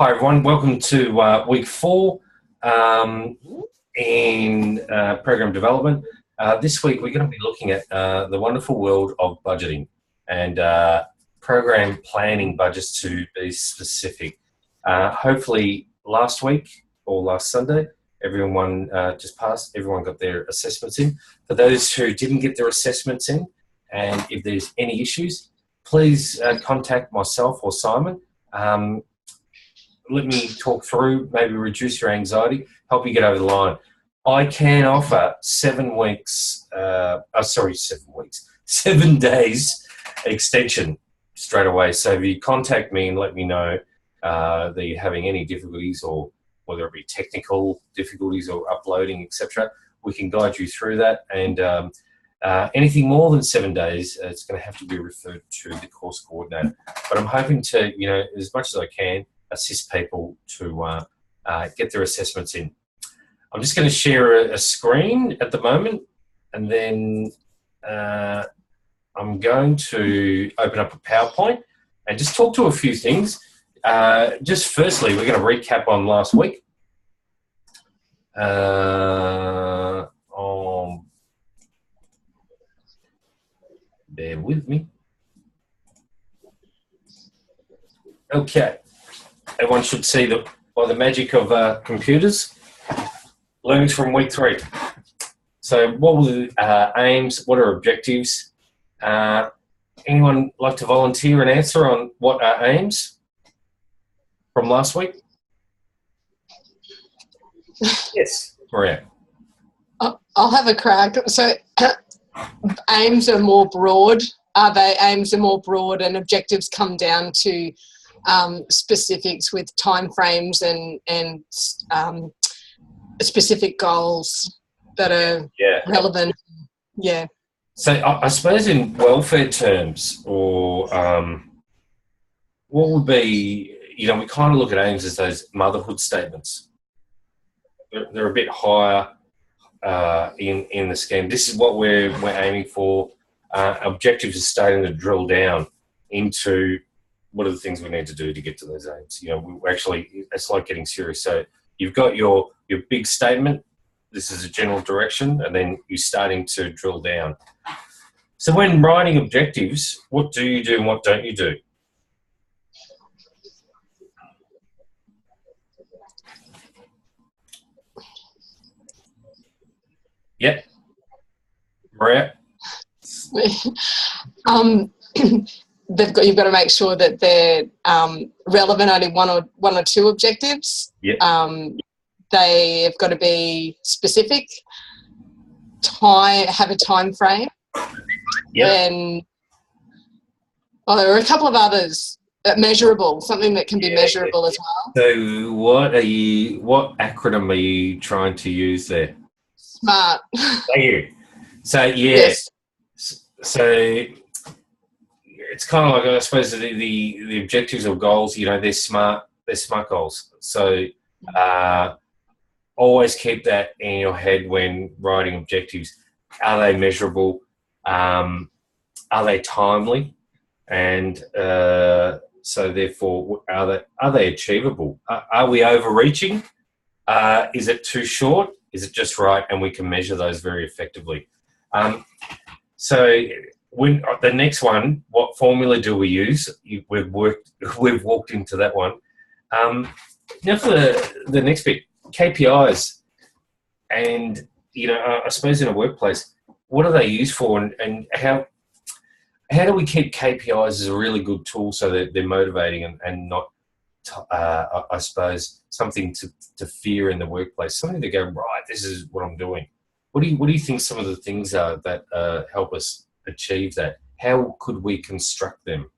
Hi everyone, welcome to week 4 in program development. This week we're going to be looking at the wonderful world of budgeting and program planning budgets to be specific. Hopefully last week or last Sunday, everyone just passed, everyone got their assessments in. For those who didn't get their assessments in, and if there's any issues, please contact myself or Simon. Let me talk through, maybe reduce your anxiety, help you get over the line. I can offer 7 days extension straight away. So if you contact me and let me know that you're having any difficulties, or whether it be technical difficulties or uploading, etc., we can guide you through that. And anything more than 7 days, it's going to have to be referred to the course coordinator. But I'm hoping to, as much as I can, assist people to get their assessments in. I'm just going to share a screen at the moment, and then I'm going to open up a PowerPoint and just talk to a few things. Just firstly, we're going to recap on last week. Bear with me. Okay. Everyone should see that by the magic of computers, learnings from week 3. So what were the aims? What are objectives? Anyone like to volunteer and answer on what are aims from last week? Yes, Maria. I'll have a crack. So aims are more broad. Aims are more broad, and objectives come down to specifics with timeframes and specific goals that are relevant. Yeah. So I suppose in welfare terms, or what would be, we kind of look at aims as those motherhood statements. They're a bit higher in the scheme. This is what we're aiming for. Objectives are starting to drill down into what are the things we need to do to get to those aims. It's like getting serious. So you've got your big statement. This is a general direction, and then you're starting to drill down. So when writing objectives, what do you do and what don't you do? Yep. Maria? You've got to make sure that they're relevant. Only one or two objectives. Yep. They have got to be specific. Have a time frame. Yep. And there are a couple of others. Measurable, something that can be measurable as well. So what acronym are you trying to use there? SMART. Thank you. So Yes. So it's kind of like, I suppose, the objectives or goals, they're smart goals. So always keep that in your head when writing objectives. Are they measurable? Are they timely? And so therefore, are they achievable? Are we overreaching? Is it too short? Is it just right? And we can measure those very effectively. So when the next one, what formula do we use? We've walked into that one. Now for the next bit, KPIs, and I suppose in a workplace, what are they used for, and how do we keep KPIs as a really good tool so that they're motivating and not, I suppose, something to fear in the workplace, something to go, right, this is what I'm doing. What do you think some of the things are that help us achieve that? How could we construct them?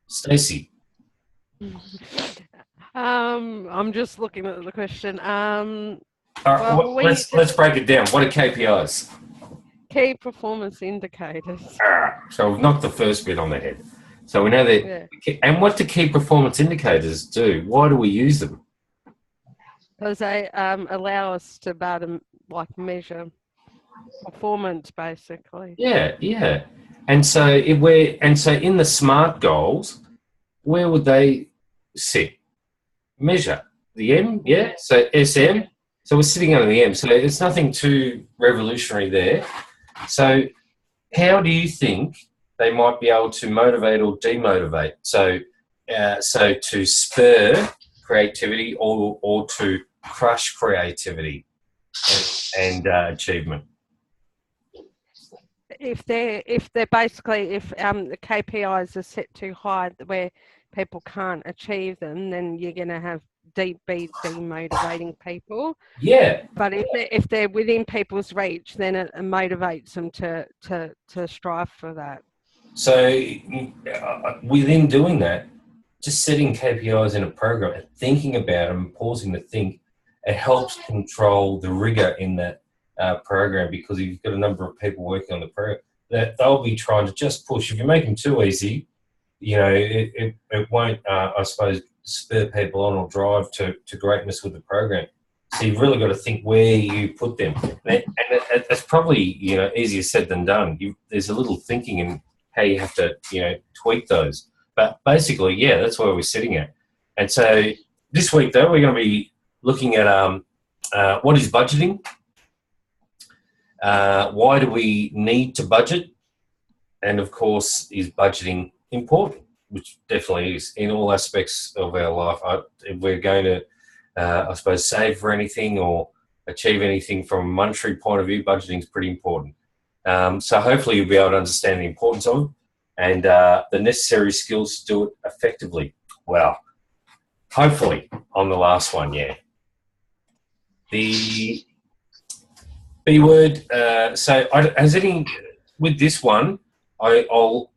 Stacey. I'm just looking at the question. Let's break it down. What are KPIs? Key performance indicators. So we've knocked the first bit on the head. So we know that. Yeah. And what do key performance indicators do? Why do we use them? Because they allow us to better measure performance, basically. Yeah, yeah. And so in the SMART goals, where would they sit? Measure the M, yeah. So SM. So we're sitting under the M. So it's nothing too revolutionary there. So how do you think they might be able to motivate or demotivate? So to spur creativity or to crush creativity and achievement. If the KPIs are set too high where people can't achieve them, then you're going to have be demotivating people. Yeah. But if they're within people's reach, then it motivates them to strive for that. So within doing that, just setting KPIs in a program and thinking about them, pausing to think, it helps control the rigor in that program, because if you've got a number of people working on the program, that they'll be trying to just push. If you make them too easy, it won't, I suppose, spur people on or drive to greatness with the program. So you've really got to think where you put them. And it's probably, easier said than done. There's a little thinking in how you have to, tweak those. But basically, yeah, that's where we're sitting at. And so this week, though, we're going to be looking at what is budgeting, why do we need to budget, and, of course, is budgeting important, which definitely is in all aspects of our life. If we're going to, I suppose, save for anything or achieve anything from a monetary point of view, budgeting is pretty important. So hopefully you'll be able to understand the importance of it and the necessary skills to do it effectively. Well, hopefully on the last one, yeah. The B word. With this one, I'll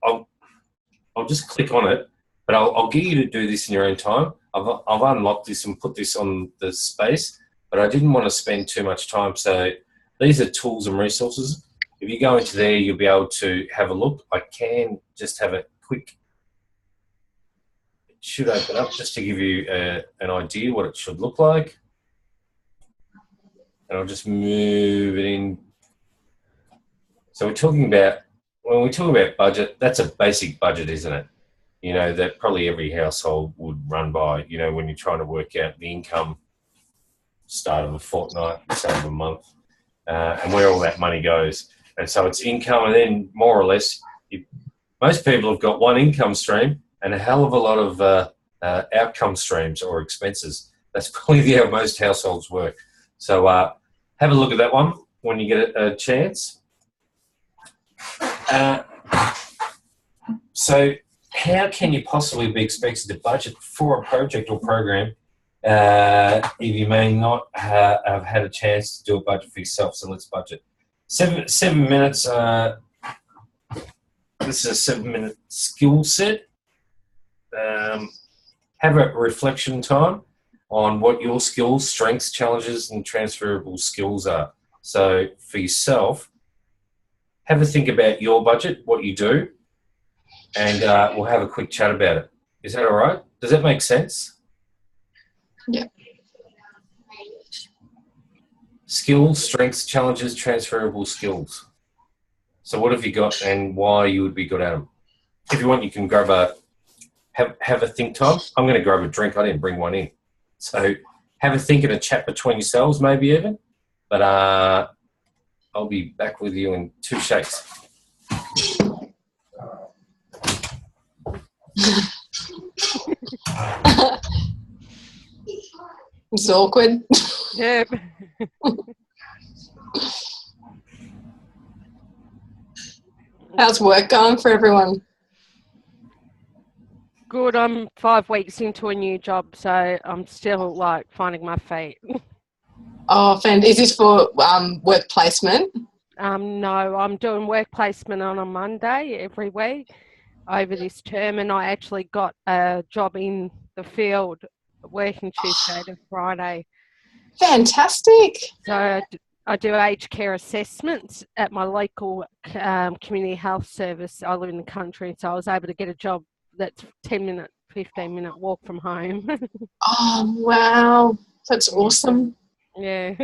just click on it, but I'll get you to do this in your own time. I've unlocked this and put this on the space, but I didn't want to spend too much time. So these are tools and resources. If you go into there, you'll be able to have a look. I can just have a quick, it should open up just to give you an idea what it should look like. And I'll just move it in. So when we talk about budget, that's a basic budget, isn't it? That probably every household would run by, when you're trying to work out the income, start of a fortnight, start of a month, and where all that money goes. And so it's income, and then more or less, most people have got one income stream and a hell of a lot of outcome streams or expenses. That's probably how most households work. So have a look at that one when you get a chance. So how can you possibly be expected to budget for a project or program if you may not have had a chance to do a budget for yourself? So let's budget. 7 minutes. This is a 7-minute skill set. Have a reflection time on what your skills, strengths, challenges, and transferable skills are. So for yourself, have a think about your budget, what you do, and we'll have a quick chat about it. Is that all right? Does that make sense? Yeah. Skills, strengths, challenges, transferable skills. So what have you got and why you would be good at them? If you want, you can grab have a think time. I'm going to grab a drink. I didn't bring one in. So have a think and a chat between yourselves, maybe even. But I'll be back with you in 2 shakes. It's awkward. Yeah. How's work going for everyone? Good. I'm 5 weeks into a new job, so I'm still finding my feet. Oh, is this for work placement? No, I'm doing work placement on a Monday every week over this term, and I actually got a job in the field working Tuesday to Friday. Fantastic. So I do aged care assessments at my local community health service. I live in the country, so I was able to get a job that's 10-minute, 15-minute walk from home. Oh, wow. That's awesome. Yeah.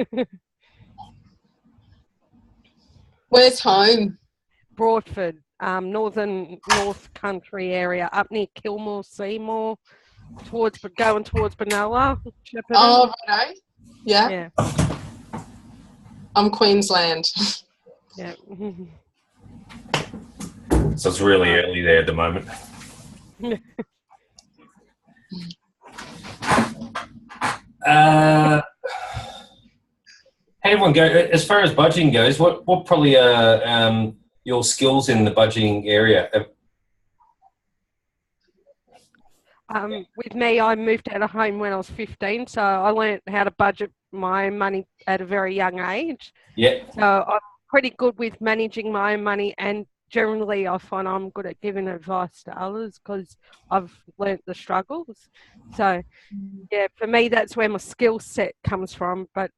Where's home? Broadford, North Country area, up near Kilmore, Seymour, going towards Benalla, Shepparton. Oh, right. Yeah. Yeah. I'm Queensland. Yeah. So it's really early there at the moment. How everyone go as far as budgeting goes? What probably your skills in the budgeting area? With me, I moved out of home when I was 15, so I learned how to budget my own money at a very young age. Yeah. So I'm pretty good with managing my own money, and generally I find I'm good at giving advice to others because I've learnt the struggles. So yeah, for me, that's where my skill set comes from. But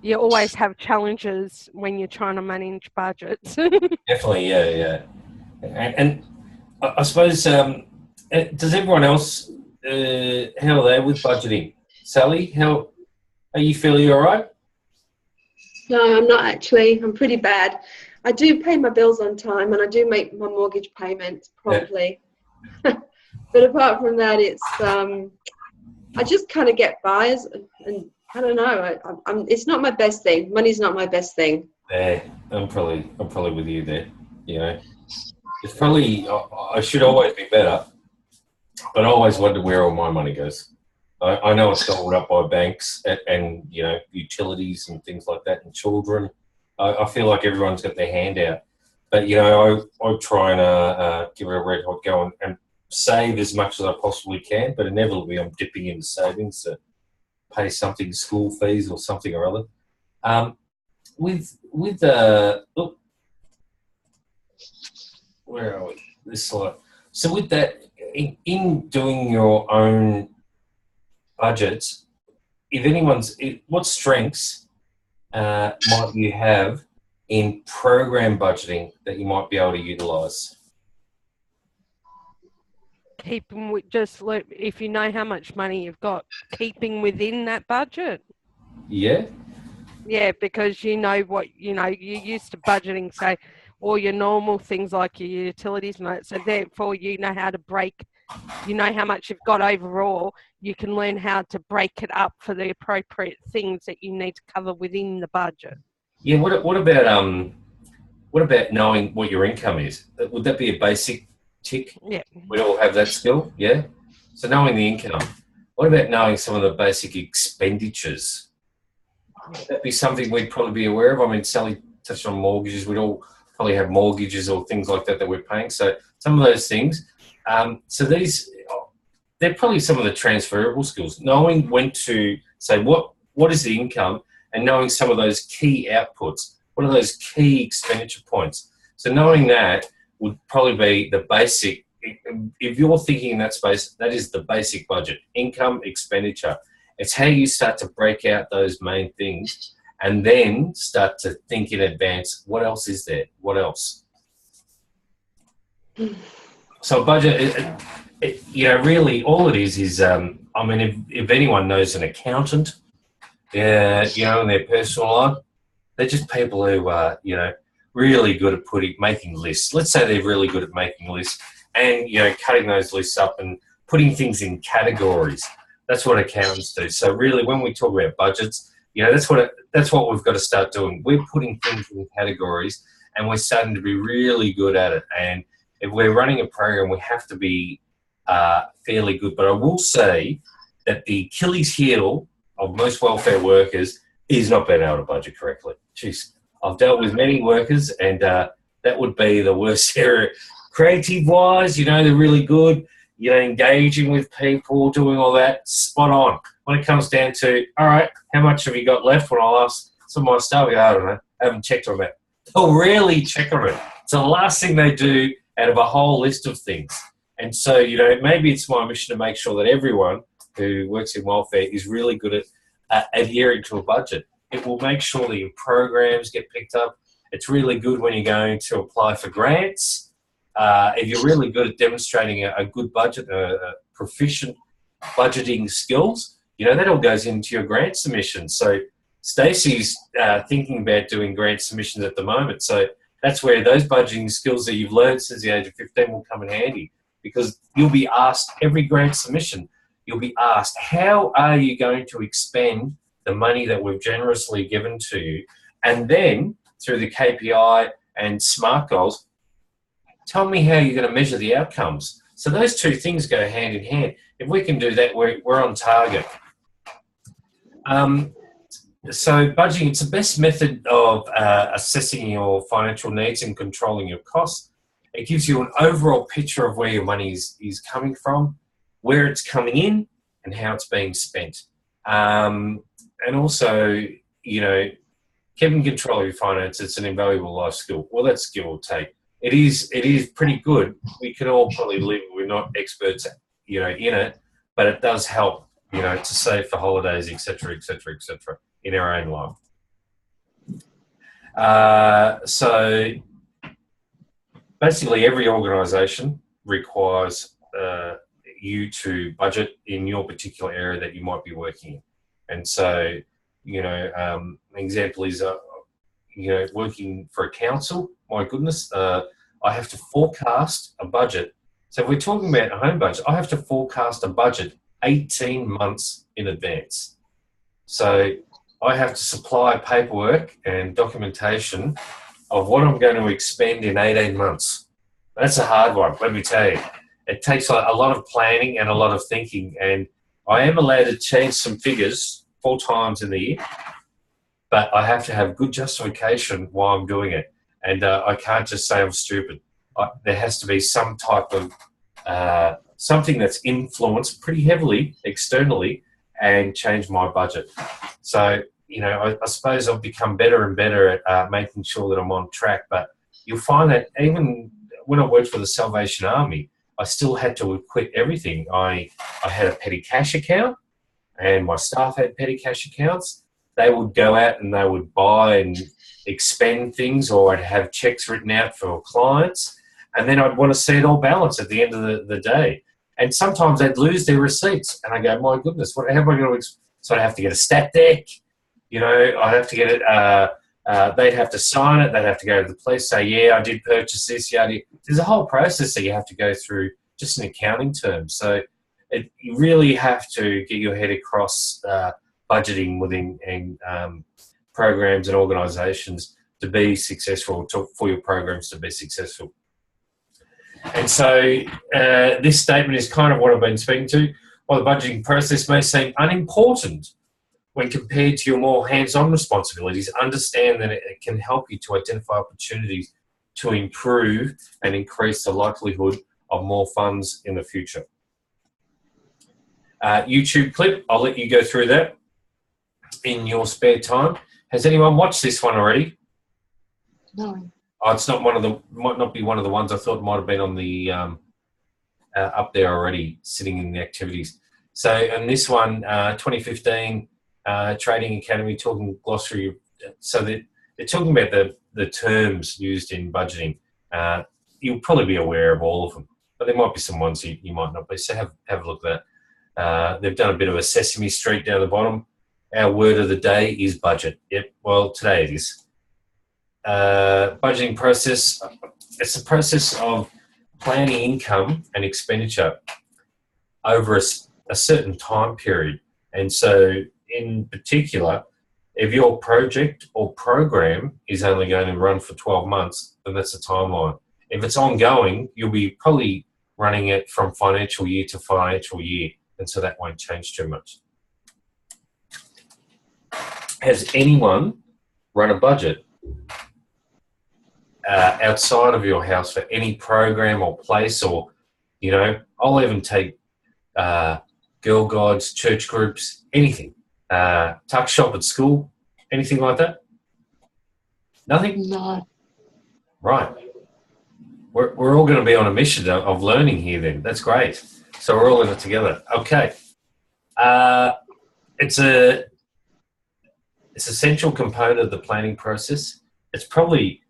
you always have challenges when you're trying to manage budgets. Definitely, yeah. And I suppose, does everyone else, how are they with budgeting? Sally, how are you feeling all right? No, I'm not actually. I'm pretty bad. I do pay my bills on time and I do make my mortgage payments promptly. Yeah. But apart from that, it's I just kind of get by, and I don't know. It's not my best thing. Money's not my best thing. Yeah, I'm probably with you there. You know, it's probably I should always be better, but I always wonder where all my money goes. I know it's held up by banks and you know, utilities and things like that, and children. I feel like everyone's got their hand out, but you know, I try and give it a red hot go and save as much as I possibly can, but inevitably I'm dipping into savings to pay something, school fees or something or other. With look, where are we? This slide. So with that, in doing your own budgets, what strengths might you have in program budgeting that you might be able to utilise? Keeping with if you know how much money you've got, keeping within that budget. Yeah. Yeah, because you know what, you're used to budgeting, say, all your normal things like your utilities and that. So therefore, you know how to you know how much you've got overall. You can learn how to break it up for the appropriate things that you need to cover within the budget. Yeah. What about knowing what your income is? Would that be a basic tick? Yeah. We all have that skill. Yeah. So knowing the income. What about knowing some of the basic expenditures? Would that be something we'd probably be aware of? I mean, Sally touched on mortgages. We'd all probably have mortgages or things like that we're paying. So some of those things. So they're probably some of the transferable skills. Knowing when to say what is the income, and knowing some of those key outputs. What are those key expenditure points? So knowing that would probably be the basic. If you're thinking in that space, that is the basic budget. Income, expenditure. It's how you start to break out those main things and then start to think in advance, what else is there? What else? So budget, really all it is, I mean, if anyone knows an accountant, in their personal life, they're just people who are, really good at making lists. Let's say they're really good at making lists and, cutting those lists up and putting things in categories. That's what accountants do. So really, when we talk about budgets, that's what we've got to start doing. We're putting things in categories, and we're starting to be really good at it. And if we're running a program, we have to be fairly good. But I will say that the Achilles heel of most welfare workers is not being able to budget correctly. Jeez, I've dealt with many workers, and that would be the worst area. Creative-wise, they're really good. Engaging with people, doing all that, spot on. When it comes down to, all right, how much have you got left? When I'll ask some of my staff, I don't know, I haven't checked on that. They'll rarely check on it. It's the last thing they do out of a whole list of things. And so, maybe it's my mission to make sure that everyone who works in welfare is really good at adhering to a budget. It will make sure that your programs get picked up. It's really good when you're going to apply for grants. If you're really good at demonstrating a good budget, proficient budgeting skills, that all goes into your grant submission. So Stacey's thinking about doing grant submissions at the moment. So that's where those budgeting skills that you've learned since the age of 15 will come in handy, because you'll be asked every grant submission, you'll be asked, how are you going to expend the money that we've generously given to you? And then through the KPI and SMART goals, tell me how you're going to measure the outcomes. So those two things go hand in hand. If we can do that, we're on target. So budgeting, it's the best method of assessing your financial needs and controlling your costs. It gives you an overall picture of where your money is coming from, where it's coming in, and how it's being spent. And also, you know, keeping control of your finances, it's an invaluable life skill. Well, that skill will take. It is pretty good. We can all probably live. We're not experts, you know, in it, but it does help, you know, to save for holidays, etc., etc., etc., in our own life. So basically, every organisation requires you to budget in your particular area that you might be working in, and so, you know, an example is, you know, working for a council. My goodness, I have to forecast a budget. So if we're talking about a home budget, I have to forecast a budget 18 months in advance. So I have to supply paperwork and documentation of what I'm going to expend in 18 months. That's a hard one, let me tell you. It takes a lot of planning and a lot of thinking, and I am allowed to change some figures 4 times in the year, but I have to have good justification why I'm doing it. And I can't just say I'm stupid. There has to be some type of something that's influenced pretty heavily externally and change my budget. So, you know, I suppose I've become better and better at making sure that I'm on track. But you'll find that even when I worked for the Salvation Army, I still had to quit everything. I had a petty cash account, and my staff had petty cash accounts. They would go out and they would buy and expend things, or I'd have checks written out for clients, and then I'd want to see it all balanced at the end of the day. And sometimes they'd lose their receipts, and I go, my goodness, how am I going to? So I'd have to get a stat deck, you know, I'd have to get it. They'd have to sign it. They'd have to go to the police, say, yeah, I did purchase this. Yeah, there's a whole process that you have to go through just in accounting terms. So you really have to get your head across budgeting within programs and organisations to be successful, for your programs to be successful. And so this statement is kind of what I've been speaking to. While the budgeting process may seem unimportant when compared to your more hands-on responsibilities, understand that it can help you to identify opportunities to improve and increase the likelihood of more funds in the future. YouTube clip, I'll let you go through that in your spare time. Has anyone watched this one already? No. Oh, it's not might not be one of the ones I thought it might have been on the up there already, sitting in the activities. So in this one, 2015 Trading Academy talking glossary. So they're talking about the terms used in budgeting. You'll probably be aware of all of them, but there might be some ones you might not be. So have a look at that. They've done a bit of a Sesame Street down the bottom. Our word of the day is budget. Yep, well, today it is. Budgeting process, it's a process of planning income and expenditure over a certain time period. And so in particular, if your project or program is only going to run for 12 months, then that's a timeline. If it's ongoing, you'll be probably running it from financial year to financial year, and so that won't change too much. Has anyone run a budget outside of your house for any program or place? Or, you know, I'll even take Girl Guides, church groups, anything. Tuck shop at school, anything like that? Nothing? No. Right. We're all going to be on a mission of learning here then. That's great. So we're all in it together. Okay. It's an essential component of the planning process. It's probably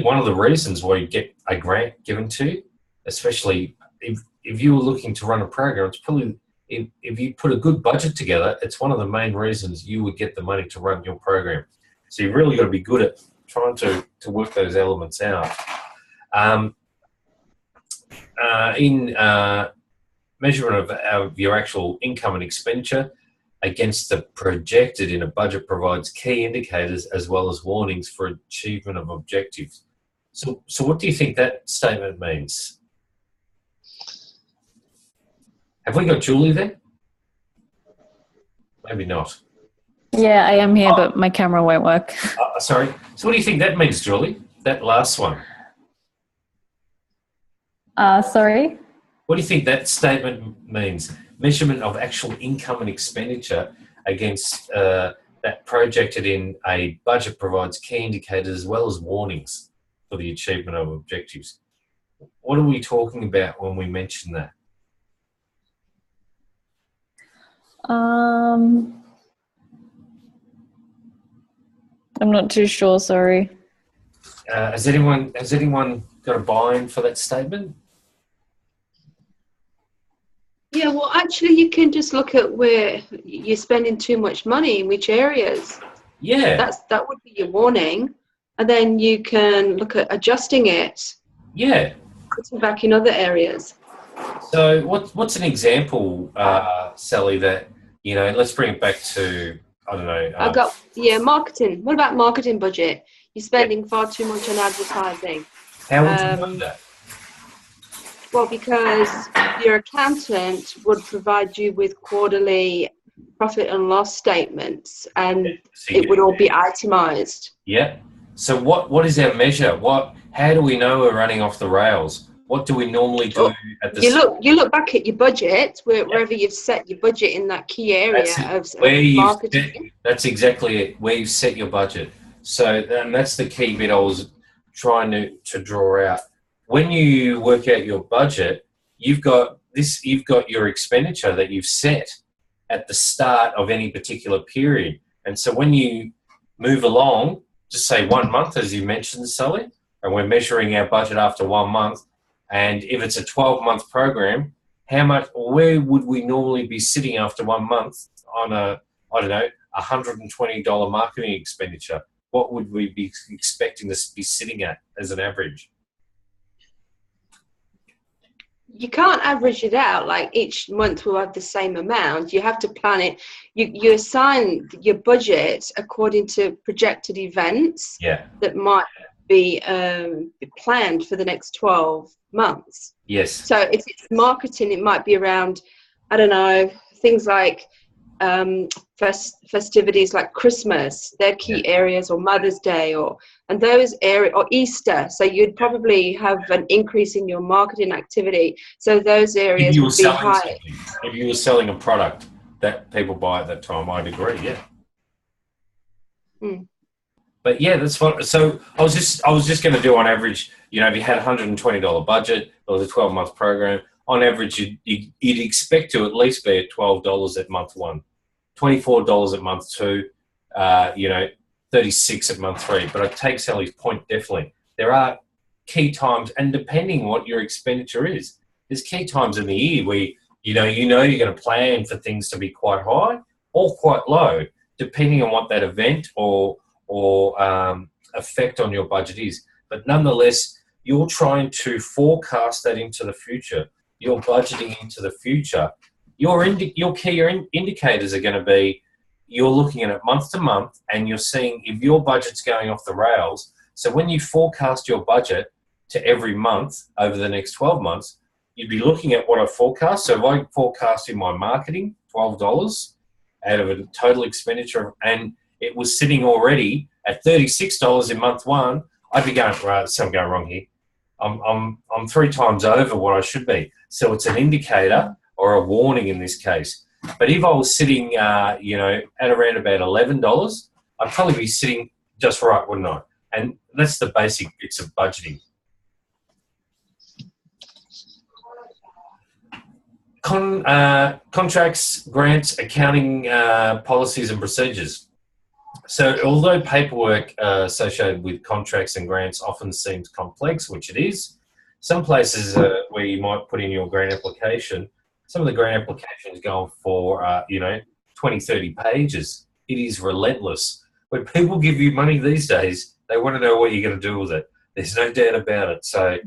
one of the reasons why you get a grant given to you, especially if you were looking to run a program. It's probably, if you put a good budget together, it's one of the main reasons you would get the money to run your program. So you've really got to be good at to work those elements out. In measurement of your actual income and expenditure against the projected in a budget provides key indicators as well as warnings for achievement of objectives. So what do you think that statement means? Have we got Julie there? Maybe not. Yeah, I am here, but my camera won't work. Sorry. So what do you think that means, Julie? That last one. Sorry? What do you think that statement means? Measurement of actual income and expenditure against that projected in a budget provides key indicators as well as warnings for the achievement of objectives. What are we talking about when we mention that? I'm not too sure, sorry. Has anyone got a buy-in for that statement? Yeah, well, actually, you can just look at where you're spending too much money, in which areas. Yeah. That would be your warning. And then you can look at adjusting it. Yeah. Putting back in other areas. So what's an example, Sally, that, let's bring it back to, I don't know. Marketing. What about marketing budget? You're spending far too much on advertising. How would you know that? Well, because your accountant would provide you with quarterly profit and loss statements, and it would all be itemized. Yeah. So what is our measure? How do we know we're running off the rails? What do we normally do at the You look back at your budget, wherever you've set your budget in that key area of marketing. That's exactly it, where you've set your budget. So and that's the key bit I was trying to draw out. When you work out your budget, you've got your expenditure that you've set at the start of any particular period. And so when you move along, just say 1 month, as you mentioned, Sally, and we're measuring our budget after 1 month, and if it's a 12-month program, where would we normally be sitting after 1 month on $120 marketing expenditure? What would we be expecting to be sitting at as an average? You can't average it out, like each month will have the same amount. You have to plan it. You assign your budget according to projected events that might be planned for the next 12 months. Yes. So if it's marketing, it might be around, I don't know, things like festivities like Christmas, their key areas, or Mother's Day, and those areas, or Easter. So you'd probably have an increase in your marketing activity. So those areas would be high. If you were selling a product that people buy at that time, I'd agree. Yeah. But yeah, that's fine. So I was just going to do on average. If you had $120 budget, or the 12-month program, on average, you'd expect to at least be at $12 at month 1, $24 at month 2, $36 at month 3. But I take Sally's point definitely. There are key times, and depending what your expenditure is, there's key times in the year where you're going to plan for things to be quite high or quite low, depending on what that event or effect on your budget is. But nonetheless, you're trying to forecast that into the future. You're budgeting into the future. Your key indicators are going to be, you're looking at it month to month, and you're seeing if your budget's going off the rails. So when you forecast your budget to every month over the next 12 months, you'd be looking at what I forecast. So if I forecast in my marketing $12 out of a total expenditure, and it was sitting already at $36 in month 1, I'd be going, right, something going wrong here. I'm 3 times over what I should be. So it's an indicator or a warning in this case. But if I was sitting, at around about $11, I'd probably be sitting just right, wouldn't I? And that's the basic bits of budgeting. Contracts, grants, accounting policies and procedures. So although paperwork associated with contracts and grants often seems complex, which it is, some places where you might put in your grant application, some of the grant applications go for, 20, 30 pages. It is relentless. When people give you money these days, They want to know what you're going to do with it. There's no doubt about it. So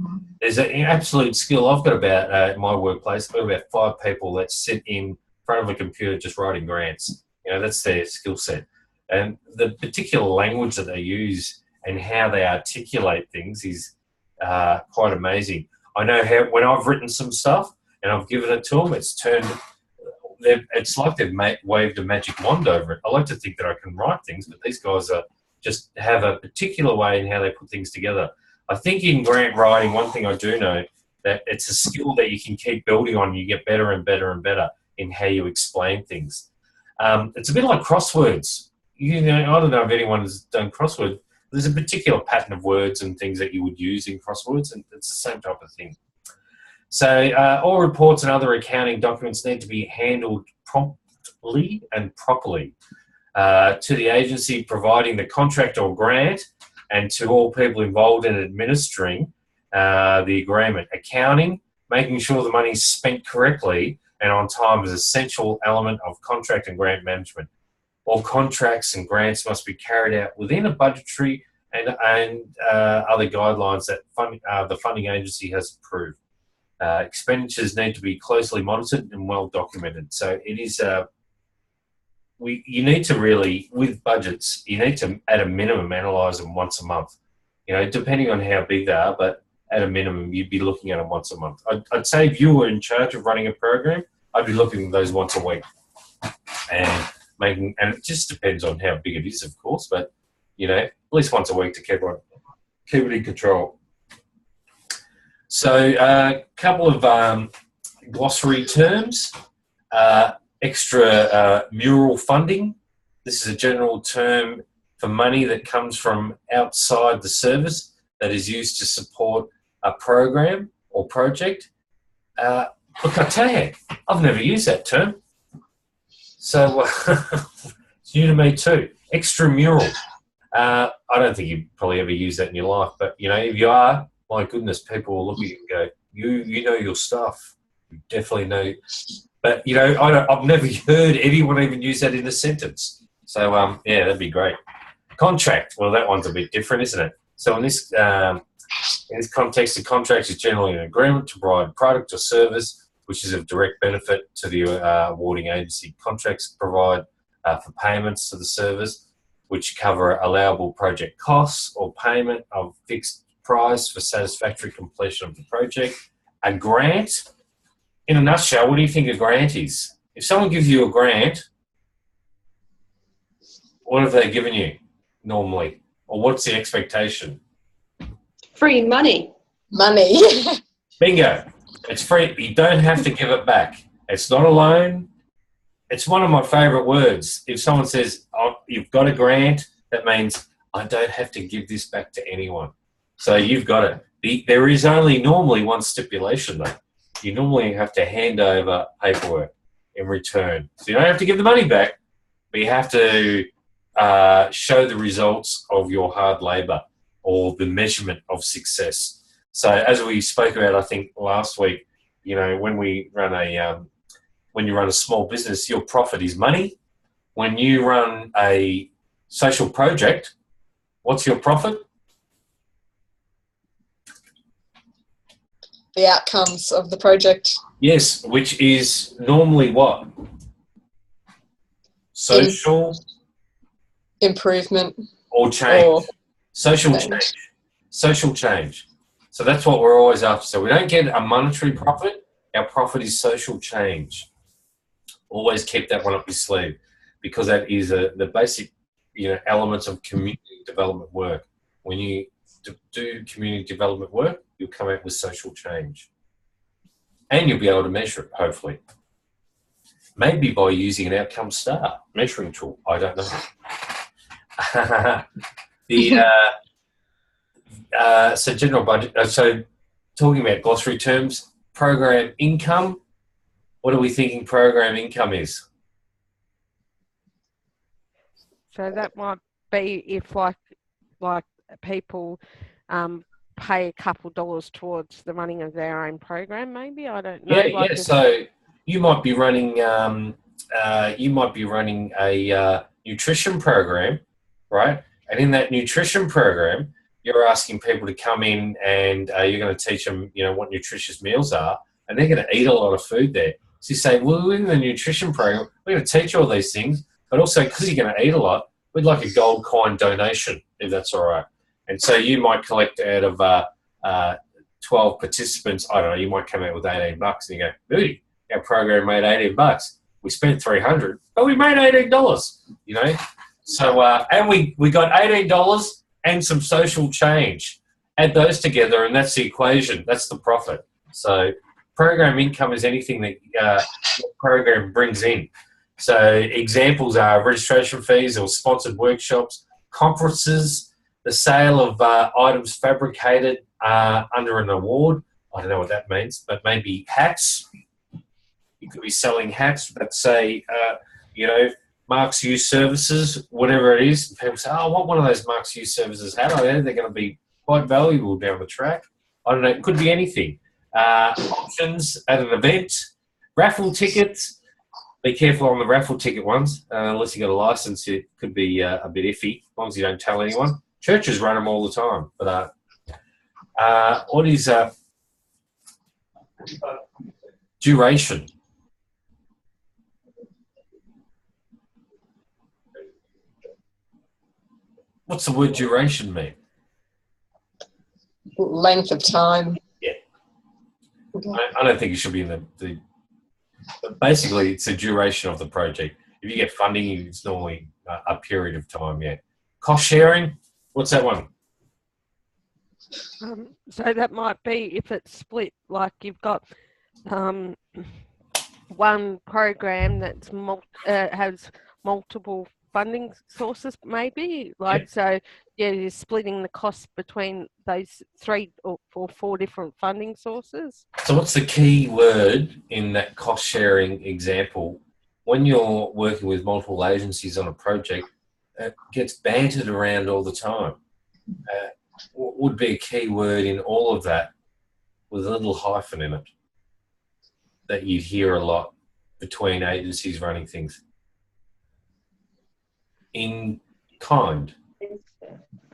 there's an absolute skill. I've got about, at my workplace, I've got about 5 people that sit in front of a computer just writing grants. That's their skill set. And the particular language that they use and how they articulate things is quite amazing. I know how when I've written some stuff and I've given it to them, it's like they've waved a magic wand over it. I like to think that I can write things, but these guys just have a particular way in how they put things together. I think in grant writing, one thing I do know, that it's a skill that you can keep building on. You get better and better and better in how you explain things. It's a bit like crosswords. I don't know if anyone has done crosswords. There's a particular pattern of words and things that you would use in crosswords, and it's the same type of thing. So all reports and other accounting documents need to be handled promptly and properly to the agency providing the contract or grant, and to all people involved in administering the agreement. Accounting, making sure the money is spent correctly and on time is an essential element of contract and grant management. All contracts and grants must be carried out within a budgetary and other guidelines that the funding agency has approved. Expenditures need to be closely monitored and well documented. So it is, you need to really, with budgets, you need to, at a minimum, analyse them once a month. Depending on how big they are, but at a minimum, you'd be looking at them once a month. I'd say if you were in charge of running a program, I'd be looking at those once a week. And it just depends on how big it is, of course, but, at least once a week to keep it in control. So a couple of glossary terms. Extramural funding. This is a general term for money that comes from outside the service that is used to support a program or project. Look, I tell you, I've never used that term. So it's new to me too. Extramural. I don't think you probably ever use that in your life, but if you are, my goodness, people will look at you and go, you know your stuff. You definitely know. But I've never heard anyone even use that in a sentence. So yeah, that'd be great. Contract. Well, that one's a bit different, isn't it? So in this context, a contract is generally an agreement to provide product or service which is of direct benefit to the awarding agency. Contracts provide for payments to the service, which cover allowable project costs or payment of fixed price for satisfactory completion of the project. A grant, in a nutshell, what do you think a grant is? If someone gives you a grant, what have they given you normally? Or what's the expectation? Free money. Money. Bingo. It's free. You don't have to give it back. It's not a loan. It's one of my favourite words. If someone says, oh, you've got a grant, that means I don't have to give this back to anyone. So you've got it. There is only normally one stipulation, though. You normally have to hand over paperwork in return. So you don't have to give the money back, but you have to show the results of your hard labour or the measurement of success. So as we spoke about, I think last week, when you run a small business, your profit is money. When you run a social project, what's your profit? The outcomes of the project. Yes, which is normally what? Social improvement or change. Or social change. change. Social change. So that's what we're always after. So we don't get a monetary profit. Our profit is social change. Always keep that one up your sleeve, because that is the basic, elements of community development work. When you do community development work, you'll come out with social change. And you'll be able to measure it, hopefully. Maybe by using an outcome star measuring tool. I don't know. So general budget. So talking about glossary terms, program income. What are we thinking program income is? So that might be if like people pay a couple dollars towards the running of their own program, maybe. I don't know. Yeah. So you might be running a nutrition program, right? And in that nutrition program, you're asking people to come in and you're going to teach them, what nutritious meals are, and they're going to eat a lot of food there. So you say, well, in the nutrition program, we're going to teach you all these things, but also because you're going to eat a lot, we'd like a gold coin donation, if that's all right. And so you might collect out of 12 participants, I don't know, you might come out with $18 and you go, Booty, our program made $18. We spent $300, but we made $18, So, and we got $18 and some social change. Add those together and that's the equation. That's the profit. So program income is anything that your program brings in. So examples are registration fees or sponsored workshops, conferences, the sale of items fabricated under an award. I don't know what that means, but maybe hats. You could be selling hats that say, Marks Use Services, whatever it is. People say, oh, I want one of those Marks Use Services hat. I know they're going to be quite valuable down the track. I don't know. It could be anything. Options at an event, raffle tickets. Be careful on the raffle ticket ones. Unless you got a license, it could be a bit iffy, as long as you don't tell anyone. Churches run them all the time. But what is duration? What's the word duration mean? Length of time. Yeah. I don't think it should be in the but basically, it's the duration of the project. If you get funding, it's normally a period of time, yeah. Cost sharing, what's that one? So that might be if it's split, like you've got one program that's has multiple funding sources, maybe. So you're splitting the cost between those 3 or 4 different funding sources. So what's the key word in that cost sharing example? When you're working with multiple agencies on a project, it gets bantered around all the time. What would be a key word in all of that with a little hyphen in it that you'd hear a lot between agencies running things? In kind.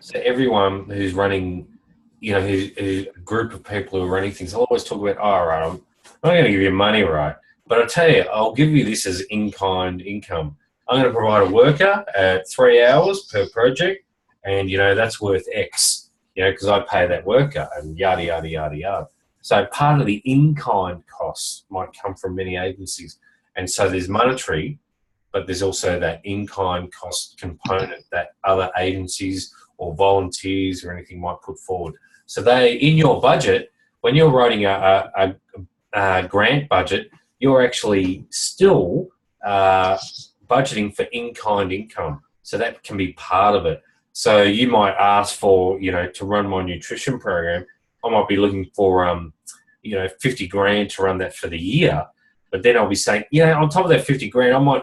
So everyone who's running, who's a group of people who are running things, I'll always talk about, all right, I'm not going to give you money, right? But I tell you, I'll give you this as in-kind income. I'm going to provide a worker at 3 hours per project, and, that's worth X, because I pay that worker, and yada, yada, yada, yada. So part of the in-kind costs might come from many agencies. And so there's monetary, but there's also that in-kind cost component that other agencies or volunteers or anything might put forward. So they, in your budget, when you're writing a grant budget, you're actually still budgeting for in-kind income. So that can be part of it. So you might ask for, to run my nutrition program, I might be looking for, $50,000 to run that for the year. But then I'll be saying, on top of that $50,000, my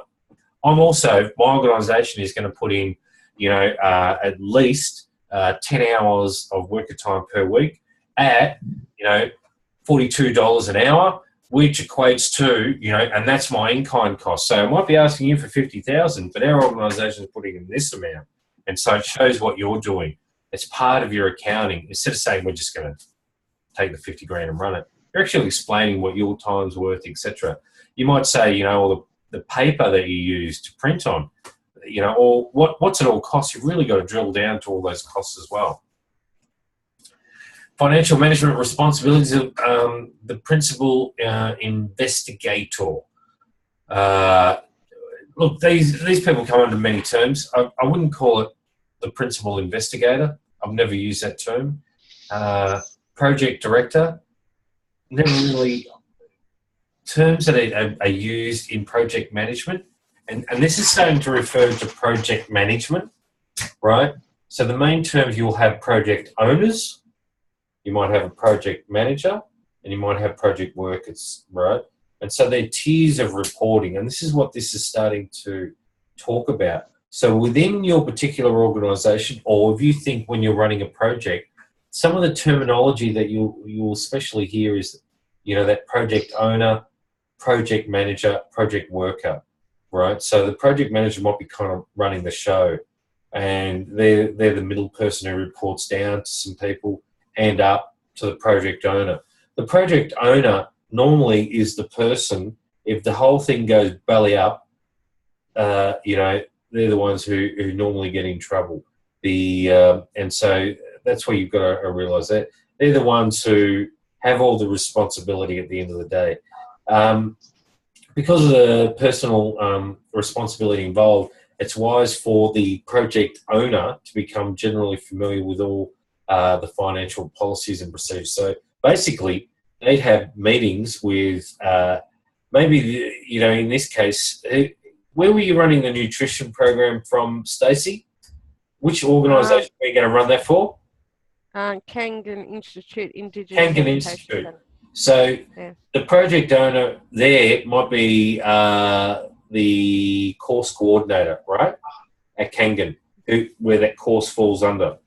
organisation is going to put in, at least 10 hours of worker time per week at, $42 an hour, which equates to, and that's my in-kind cost. So I might be asking you for $50,000, but our organisation is putting in this amount. And so it shows what you're doing. It's part of your accounting. Instead of saying we're just going to take the $50,000 and run it, you're actually explaining what your time's worth, etc. You might say, all the paper that you use to print on, or what's it all cost? You've really got to drill down to all those costs as well. Financial management responsibilities of the principal investigator. Look, these people come under many terms. I wouldn't call it the principal investigator. I've never used that term. Project director, never really. Terms that are used in project management, and this is starting to refer to project management, right? So the main terms, you'll have project owners, you might have a project manager, and you might have project workers, right? And so they're tiers of reporting, and this is what this is starting to talk about. So within your particular organisation, or if you think when you're running a project, some of the terminology that you'll especially hear is, that project owner, project manager, project worker, right? So the project manager might be kind of running the show. and they're the middle person who reports down to some people and up to the project owner. The project owner normally is the person, if the whole thing goes belly up, they're the ones who normally get in trouble. And so that's where you've got to realise that they're the ones who have all the responsibility at the end of the day. Because of the personal responsibility involved, it's wise for the project owner to become generally familiar with all the financial policies and procedures. So basically, they'd have meetings with maybe, in this case, where were you running the nutrition program from, Stacey? Which organisation are you going to run that for? Kangan Institute Indigenous Kangan Education Institute. Centre. So Yeah. the project owner there might be the course coordinator, right, at Kangan, where that course falls under,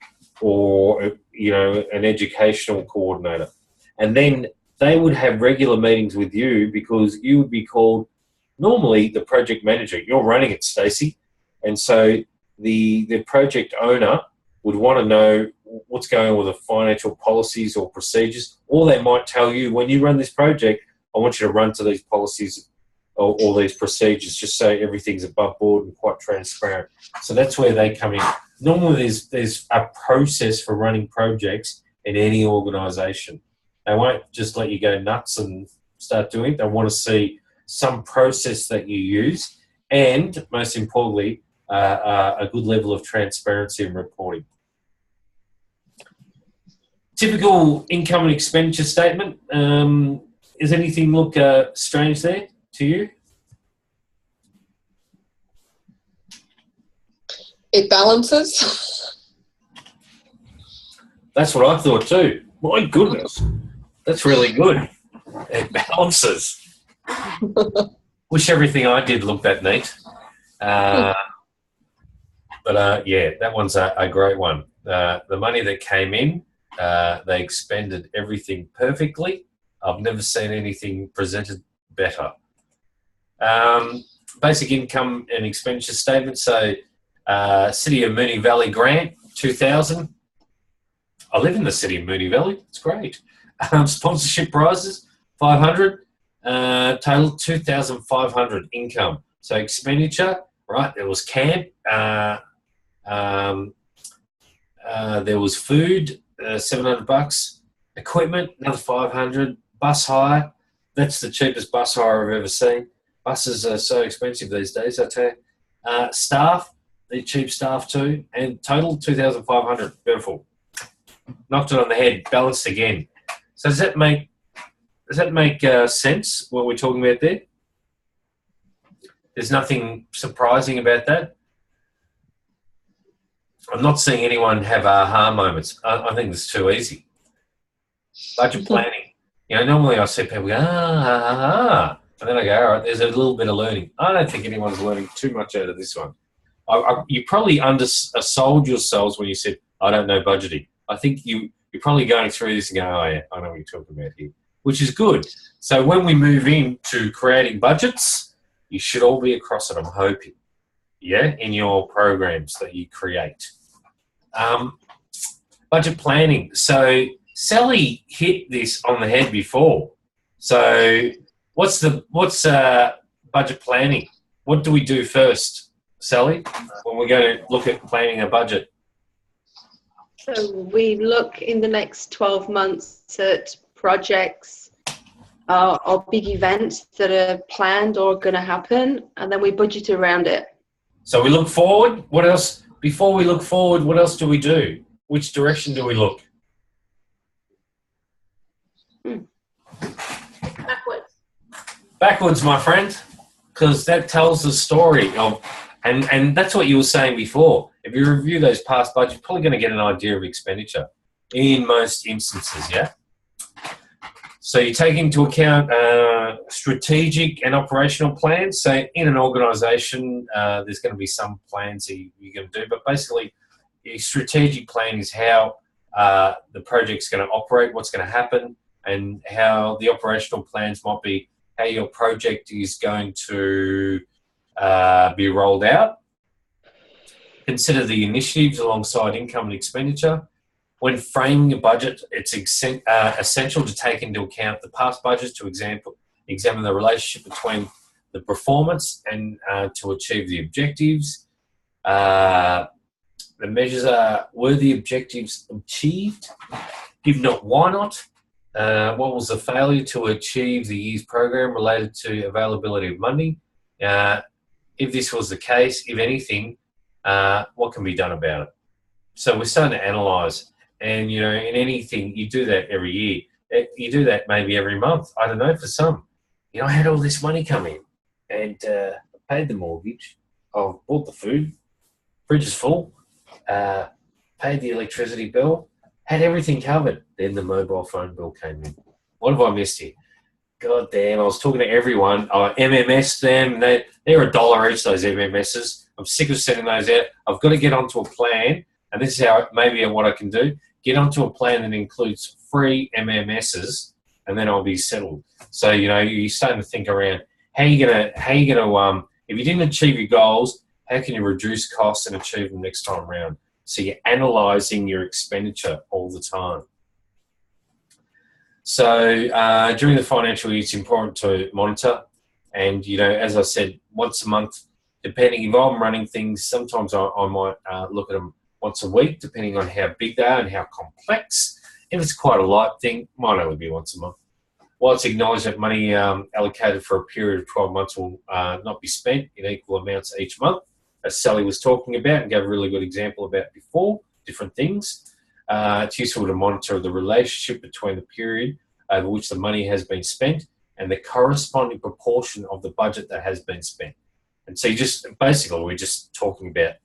or an educational coordinator, and then they would have regular meetings with you because you would be called normally the project manager. You're running it, Stacey, and so the project owner would want to know what's going on with the financial policies or procedures, or they might tell you, when you run this project, I want you to run to these policies or these procedures just so everything's above board and quite transparent. So that's where they come in. Normally there's a process for running projects in any organisation. They won't just let you go nuts and start doing it. They want to see some process that you use and, most importantly, a good level of transparency and reporting. Typical income and expenditure statement. Does anything look strange there to you? It balances. That's what I thought too. My goodness, that's really good. It balances. Wish everything I did looked that neat. But that one's a great one. The money that came in, they expended everything perfectly. I've never seen anything presented better. Basic income and expenditure statement. So, City of Moonee Valley grant, 2,000. I live in the City of Moonee Valley. It's great. Sponsorship prizes, 500. Total 2,500 income. So expenditure, right? There was camp. There was food, $700. Equipment, another 500. Bus hire, that's the cheapest bus hire I've ever seen. Buses are so expensive these days, I tell you. Staff, they're cheap staff too, and total 2,500. Beautiful. Knocked it on the head, balanced again. So does that make sense, what we're talking about there? There's nothing surprising about that. I'm not seeing anyone have aha moments. I think it's too easy. Budget planning. Normally I see people go, and then I go, all right, there's a little bit of learning. I don't think anyone's learning too much out of this one. You probably undersold yourselves when you said, I don't know budgeting. I think you're probably going through this and going, oh yeah, I know what you're talking about here, which is good. So when we move into creating budgets, you should all be across it, I'm hoping, in your programs that you create. Budget planning. So Sally hit this on the head before. So what's budget planning? What do we do first, Sally, when we're going to look at planning a budget? So we look in the next 12 months at projects or big events that are planned or going to happen, and then we budget around it. So we look forward. What else? Before we look forward, what else do we do? Which direction do we look? Backwards, my friend, because that tells the story of, and that's what you were saying before. If you review those past budgets, you're probably going to get an idea of expenditure in most instances, yeah? So you take into account strategic and operational plans. So in an organisation, there's going to be some plans that you're going to do, but basically your strategic plan is how the project's going to operate, what's going to happen, and how the operational plans might be how your project is going to be rolled out. Consider the initiatives alongside income and expenditure. When framing a budget, it's essential to take into account the past budgets, to examine the relationship between the performance and to achieve the objectives. The measures are, were the objectives achieved? If not, why not? What was the failure to achieve the year's program related to availability of money? If this was the case, if anything, what can be done about it? So we're starting to analyse, and in anything you do that every year. You do that maybe every month. I don't know, for some. I had all this money come in, and I paid the mortgage. I bought the food. Fridge is full. Paid the electricity bill. Had everything covered. Then the mobile phone bill came in. What have I missed here? God damn, I was talking to everyone. I MMS them. They're $1 each, those MMSs. I'm sick of sending those out. I've got to get onto a plan, and this is how maybe what I can do. Get onto a plan that includes free MMSs, and then I'll be settled. So, you're starting to think around how you gonna if you didn't achieve your goals, how can you reduce costs and achieve them next time around? So you're analysing your expenditure all the time. So during the financial year, it's important to monitor. And, as I said, once a month, depending if I'm running things, sometimes I might look at them once a week, depending on how big they are and how complex. If it's quite a light thing, might only be once a month. While it's acknowledged that money allocated for a period of 12 months will not be spent in equal amounts each month, as Sally was talking about and gave a really good example about before, different things. It's useful to monitor the relationship between the period over which the money has been spent and the corresponding proportion of the budget that has been spent. And so we're just talking about,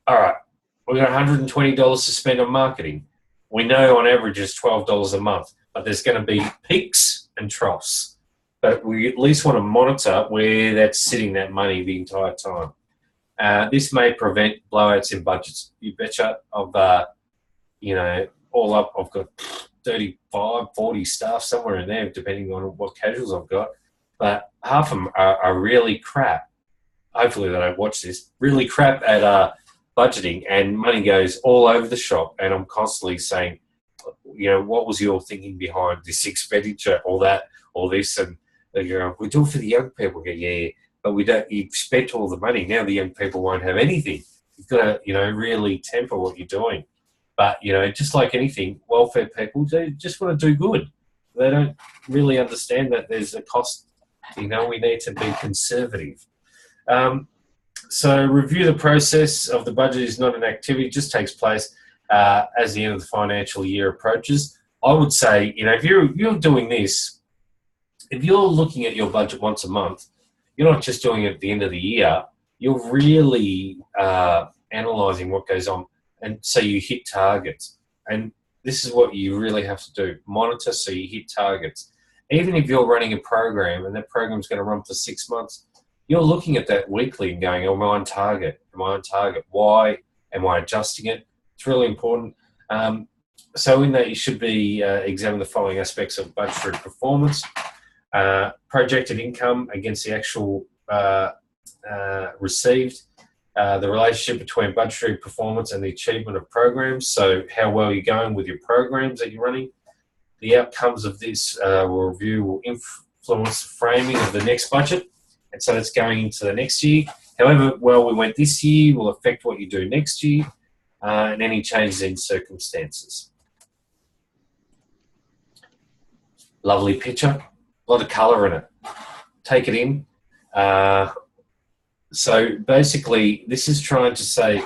all right, we've got $120 to spend on marketing. We know on average it's $12 a month, but there's going to be peaks and troughs. But we at least want to monitor where that's sitting, that money, the entire time. This may prevent blowouts in budgets. You betcha. All up, I've got 35, 40 staff somewhere in there, depending on what casuals I've got. But half of them are really crap. Hopefully they don't watch this. Really crap at budgeting, and money goes all over the shop. And I'm constantly saying, what was your thinking behind this expenditure, all that, all this? And they go, we do it for the young people. I go, yeah. But we don't. You've spent all the money. Now the young people won't have anything. You've got to, really temper what you're doing. But just like anything, welfare people just want to do good. They don't really understand that there's a cost. We need to be conservative. So review the process of the budget is not an activity; it just takes place as the end of the financial year approaches. I would say, if you're doing this, if you're looking at your budget once a month. You're not just doing it at the end of the year. You're really analysing what goes on, and so you hit targets. And this is what you really have to do. Monitor so you hit targets. Even if you're running a program and that program's going to run for 6 months, you're looking at that weekly and going, am I on target? Am I on target? Why? Am I adjusting it? It's really important. So in that, you should be examine the following aspects of budgetary performance. Projected income against the actual received, the relationship between budgetary performance and the achievement of programs. So how well you're going with your programs that you're running. The outcomes of this review will influence the framing of the next budget. And so that's going into the next year. However well we went this year will affect what you do next year and any changes in circumstances. Lovely picture. A lot of colour in it. Take it in. So basically, this is trying to say,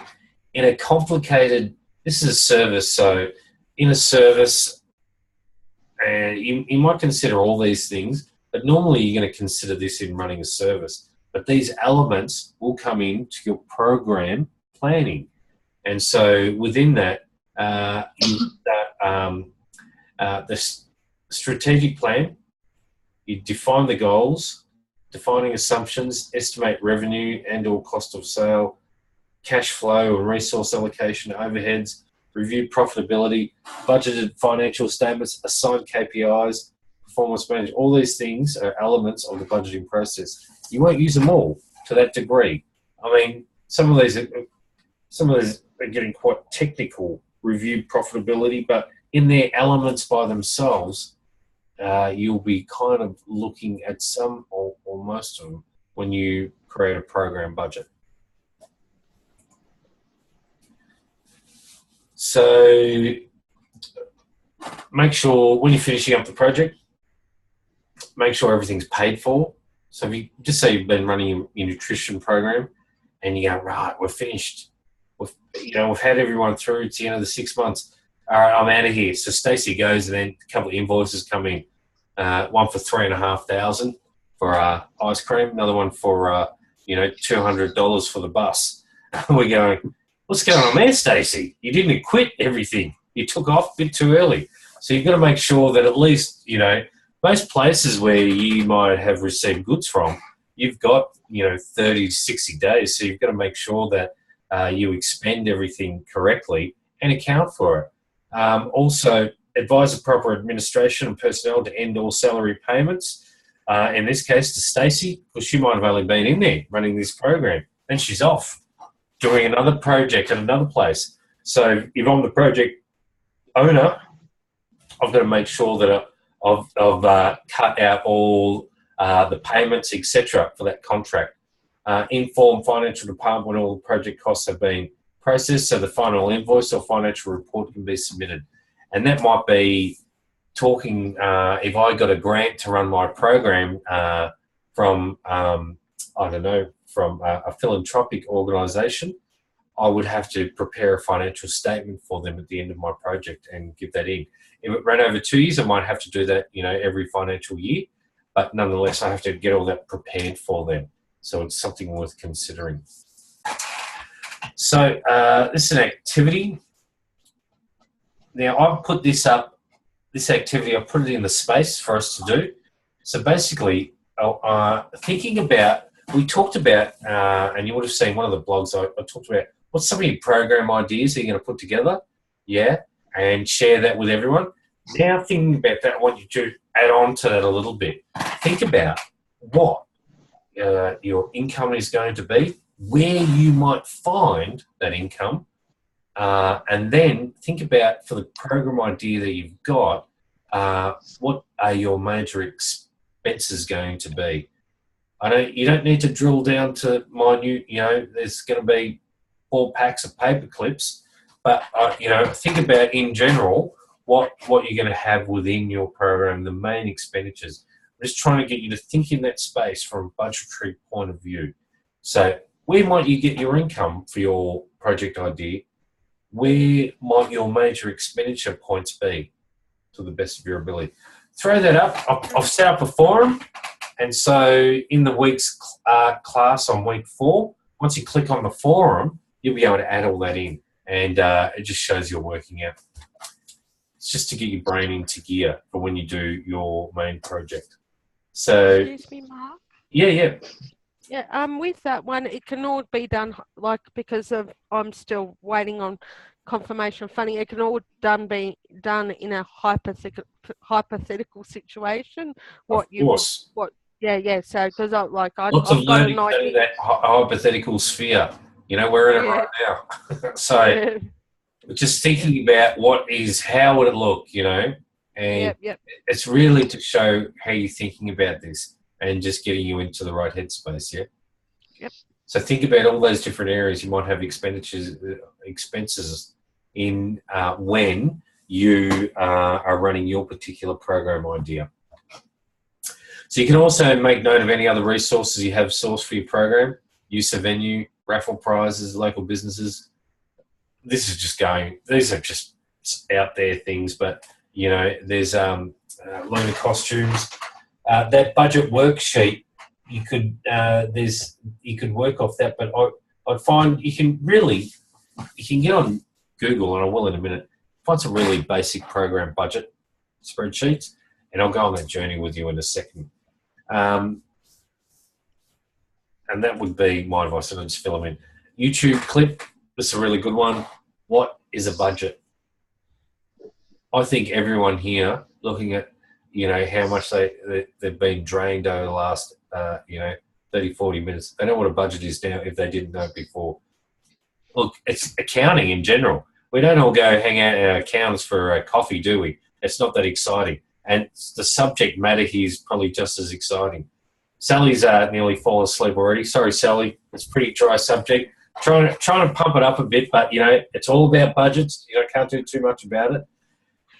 in a complicated, this is a service. So in a service, you might consider all these things, but normally you're going to consider this in running a service. But these elements will come into your program planning. And so within that, the strategic plan, you define the goals, defining assumptions, estimate revenue and or cost of sale, cash flow and resource allocation, overheads, review profitability, budgeted financial statements, assign KPIs, performance management. All these things are elements of the budgeting process. You won't use them all to that degree. I mean, some of these, some of those are getting quite technical, review profitability, but in their elements by themselves, you'll be kind of looking at some or most of them when you create a program budget. So make sure when you're finishing up the project, make sure everything's paid for. So if you just say you've been running your nutrition program and you go, right, we're finished. We've had everyone through. It's the end of the 6 months. All right, I'm out of here. So Stacey goes, and then a couple of invoices come in. One for $3,500 for ice cream. Another one for $200 for the bus. We're going, what's going on there, Stacey? You didn't quit everything. You took off a bit too early. So you've got to make sure that at least, most places where you might have received goods from, you've got, 30 to 60 days. So you've got to make sure that you expend everything correctly and account for it. Also, advise the proper administration and personnel to end all salary payments. In this case, to Stacey, because she might have only been in there running this program. Then she's off doing another project at another place. So if I'm the project owner, I've got to make sure that I've cut out all the payments, etc., for that contract. Inform financial department when all the project costs have been processed, so the final invoice or financial report can be submitted. And that might be talking, if I got a grant to run my program from a philanthropic organisation, I would have to prepare a financial statement for them at the end of my project and give that in. If it ran over 2 years, I might have to do that, every financial year. But nonetheless, I have to get all that prepared for them. So it's something worth considering. So this is an activity. Now, I've put this up, this activity, I put it in the space for us to do. So basically, thinking about, we talked about, and you would have seen one of the blogs I talked about, what's some of your program ideas that you're going to put together? Yeah, and share that with everyone. Now, thinking about that, I want you to add on to that a little bit. Think about what your income is going to be, where you might find that income, and then think about, for the program idea that you've got, what are your major expenses going to be? You don't need to drill down to minute, there's going to be 4 packs of paper clips, but, think about in general what you're going to have within your program, the main expenditures. I'm just trying to get you to think in that space from a budgetary point of view. So where might you get your income for your project idea? Where might your major expenditure points be, to the best of your ability? Throw that up. I've set up a forum. And so in the week's class on week 4, once you click on the forum, you'll be able to add all that in. And it just shows you're working out. It's just to get your brain into gear for when you do your main project. So, Excuse me, Mark. Yeah. Yeah, with that one, it can all be done, because I'm still waiting on confirmation of funding. It can all be done in a hypothetical situation. Of course. Yeah. So, because Lots of learning in that hypothetical sphere. We're in it right now. So, just thinking about how would it look, and it's really to show how you're thinking about this and just getting you into the right headspace, yeah? Yep. So think about all those different areas you might have expenses in when you are running your particular program idea. So you can also make note of any other resources you have sourced for your program, use of venue, raffle prizes, local businesses. These are just out there things, but there's loaner costumes. That budget worksheet, you could work off that, but I'd find you can get on Google, and I will in a minute, find some really basic program budget spreadsheets, and I'll go on that journey with you in a second. And that would be my advice, and I'll just fill them in. YouTube clip, this is a really good one. What is a budget? I think everyone here, looking at how much they've been drained over the last 30, 40 minutes, they know what a budget is now if they didn't know it before. look, it's accounting in general. We don't all go hang out at our accountants for a coffee, do we? It's not that exciting. And the subject matter here is probably just as exciting. Sally's nearly fallen asleep already. Sorry, Sally. It's a pretty dry subject. Trying to pump it up a bit, but, it's all about budgets. Can't do too much about it.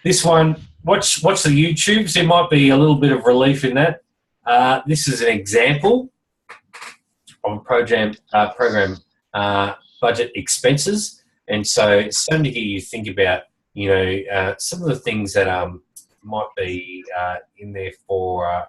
This one, watch the YouTubes. There might be a little bit of relief in that. This is an example of program budget expenses. And so it's starting to get you to think about, some of the things that might be in there for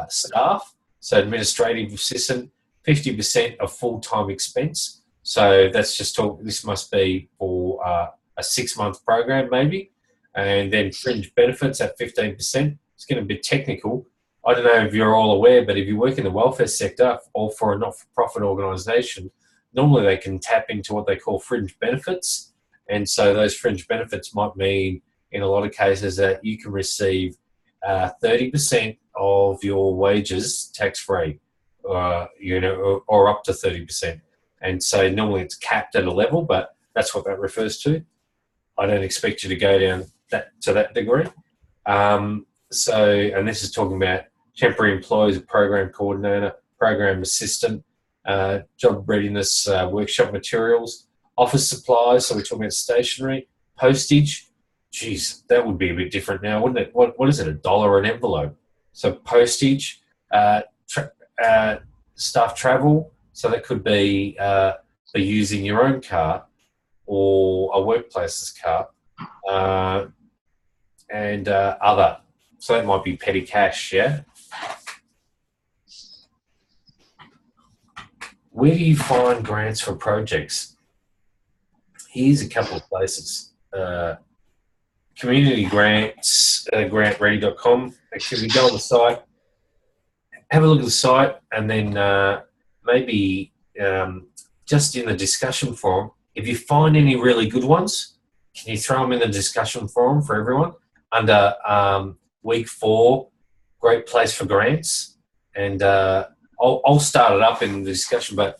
staff. So administrative assistant, 50% of full-time expense. So that's just this must be for a 6-month program maybe. And then fringe benefits at 15%. It's going to be technical. I don't know if you're all aware, but if you work in the welfare sector or for a not-for-profit organisation, normally they can tap into what they call fringe benefits. And so those fringe benefits might mean, in a lot of cases, that you can receive 30% of your wages tax-free, or up to 30%. And so normally it's capped at a level, but that's what that refers to. I don't expect you to go down to that degree. And this is talking about temporary employees, a program coordinator, program assistant, job readiness, workshop materials, office supplies. So we're talking about stationery, postage. Geez, that would be a bit different now, wouldn't it? What is it, $1 an envelope? So postage, staff travel. So that could be for using your own car or a workplace's car, and other. So that might be petty cash, yeah? Where do you find grants for projects? Here's a couple of places. Community grants, grantready.com. Actually, go on the site, have a look at the site, and then maybe just in the discussion forum, if you find any really good ones, can you throw them in the discussion forum for everyone under week 4, great place for grants? And I'll start it up in the discussion, but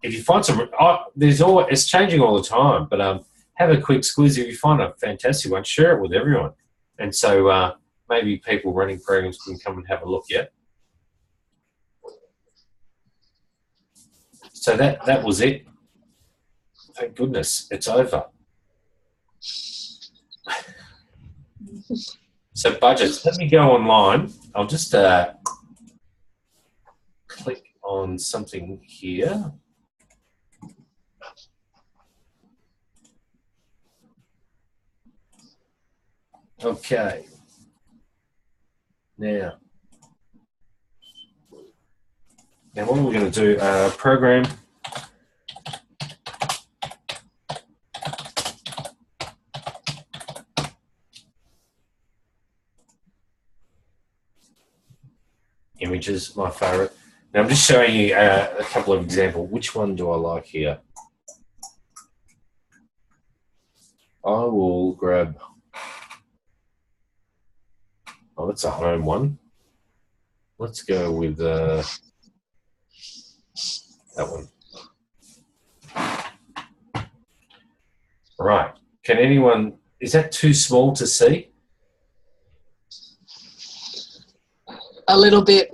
if you find some, it's changing all the time, but have a quick squeeze. If you find a fantastic one, share it with everyone. And so maybe people running programs can come and have a look, yeah? So that was it. Thank goodness, it's over. So budgets, let me go online. I'll just click on something here. Okay. Now what are we going to do? Program. Images, my favorite. Now I'm just showing you a couple of examples. Which one do I like here? I will grab, that's a home one. Let's go with that one. Right. Can anyone, is that too small to see? A little bit.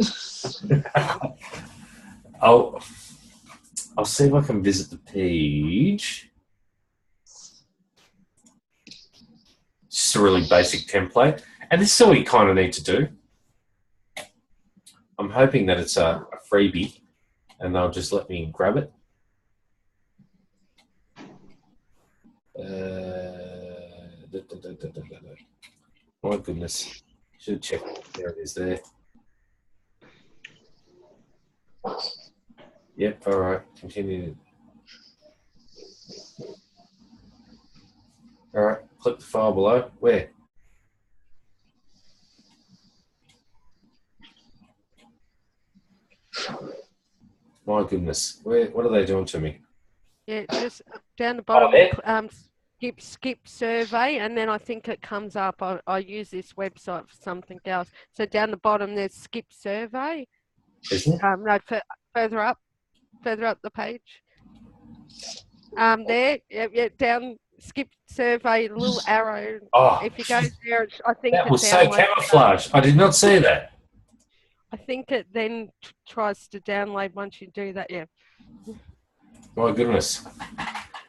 I'll see if I can visit the page. Just a really basic template. And this is all you kind of need to do. I'm hoping that it's a freebie and they'll just let me grab it. My goodness. Should check. There it is there. Yep, all right. Continue. All right, click the file below. Where? My goodness. What are they doing to me? Yeah, just down the bottom, skip survey, and then I think it comes up. I use this website for something else. So down the bottom, there's skip survey. Isn't it? No, further up the page. There, yeah, down, skip survey, the little arrow. Oh, If you go there, I think that it was so downloads. camouflage. I did not see that. I think it then tries to download once you do that. Yeah. My goodness.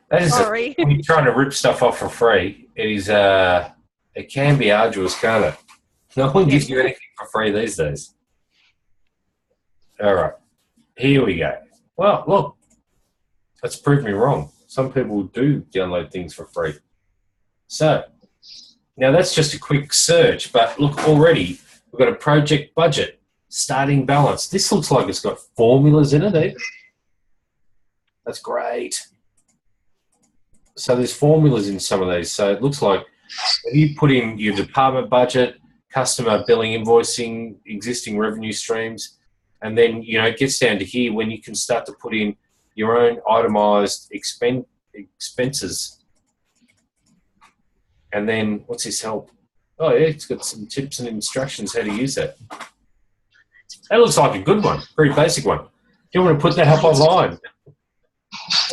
That is Sorry. when you're trying to rip stuff off for free, it can be arduous, can't it? No one gives you anything for free these days. All right. Here we go. Well, look. That's proved me wrong. Some people do download things for free. So, now that's just a quick search, but look, already we've got a project budget, starting balance. This looks like it's got formulas in it, eh? That's great. So there's formulas in some of these. So it looks like if you put in your department budget, customer billing, invoicing, existing revenue streams, and then, it gets down to here when you can start to put in your own itemised expenses. And then, what's this help? Oh, yeah, it's got some tips and instructions how to use that. That looks like a good one, pretty basic one. Do you want to put that up online?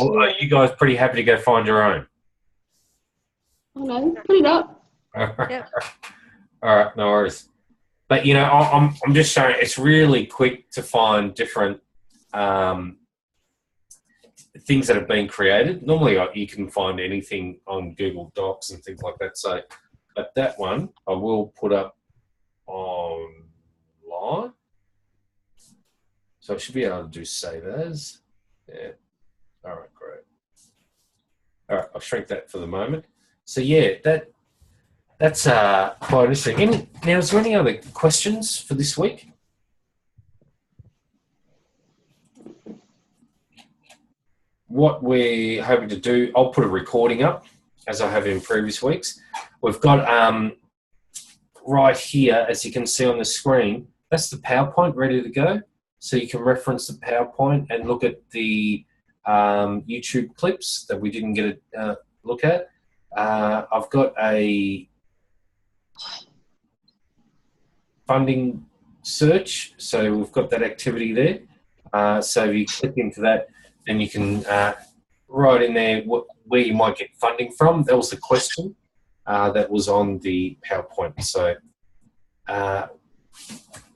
Or are you guys pretty happy to go find your own? Oh no, put it up. Yep. All right, no worries. But, I'm just showing it's really quick to find different things that have been created. Normally you can find anything on Google Docs and things like that. So, but that one I will put up online. So I should be able to do save as. Yeah. All right, great. All right, I'll shrink that for the moment. So yeah, that's quite interesting. Now, is there any other questions for this week? What we're hoping to do, I'll put a recording up, as I have in previous weeks. We've got right here, as you can see on the screen, that's the PowerPoint ready to go. So you can reference the PowerPoint and look at the YouTube clips that we didn't get a look at. I've got a funding search, so we've got that activity there. So if you click into that, then you can write in there where you might get funding from. That was the question that was on the PowerPoint. So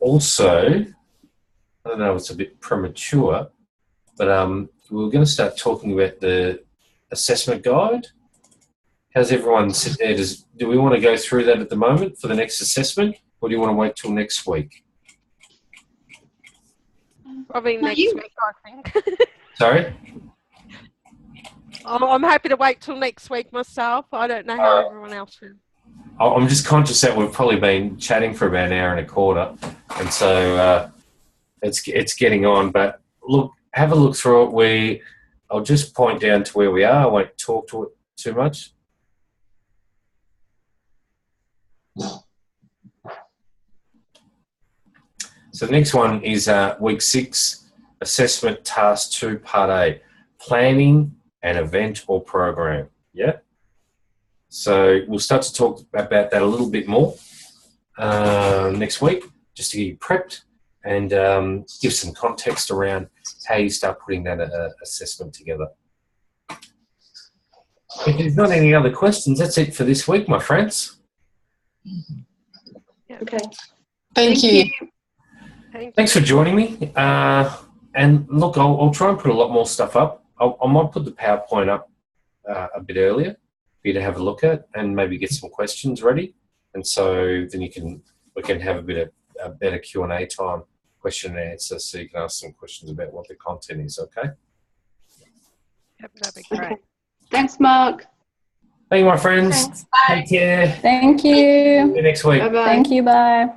also, I don't know, it's a bit premature, but we're going to start talking about the assessment guide. How's everyone sit there? Do we want to go through that at the moment for the next assessment, or do you want to wait till next week? Probably next week, I think. Sorry? I'm happy to wait till next week myself. I don't know how everyone else is. I'm just conscious that we've probably been chatting for about an hour and a quarter, and so it's getting on. But look, have a look through it. I'll just point down to where we are. I won't talk to it too much. So the next one is week 6, assessment task 2, part A, planning an event or program. Yeah. So we'll start to talk about that a little bit more next week, just to get you prepped and give some context around how you start putting that assessment together. If there's not any other questions, that's it for this week, my friends. Okay. Thank you. Thanks for joining me. And look, I'll try and put a lot more stuff up. I might put the PowerPoint up a bit earlier for you to have a look at and maybe get some questions ready. And so then we can have a better Q&A time, question and answer, so you can ask some questions about what the content is, okay? Yep, that'd be great. Thanks, Mark. Thank you, my friends. Thanks. Take care. Thank you. See you next week. Bye-bye. Thank you. Bye.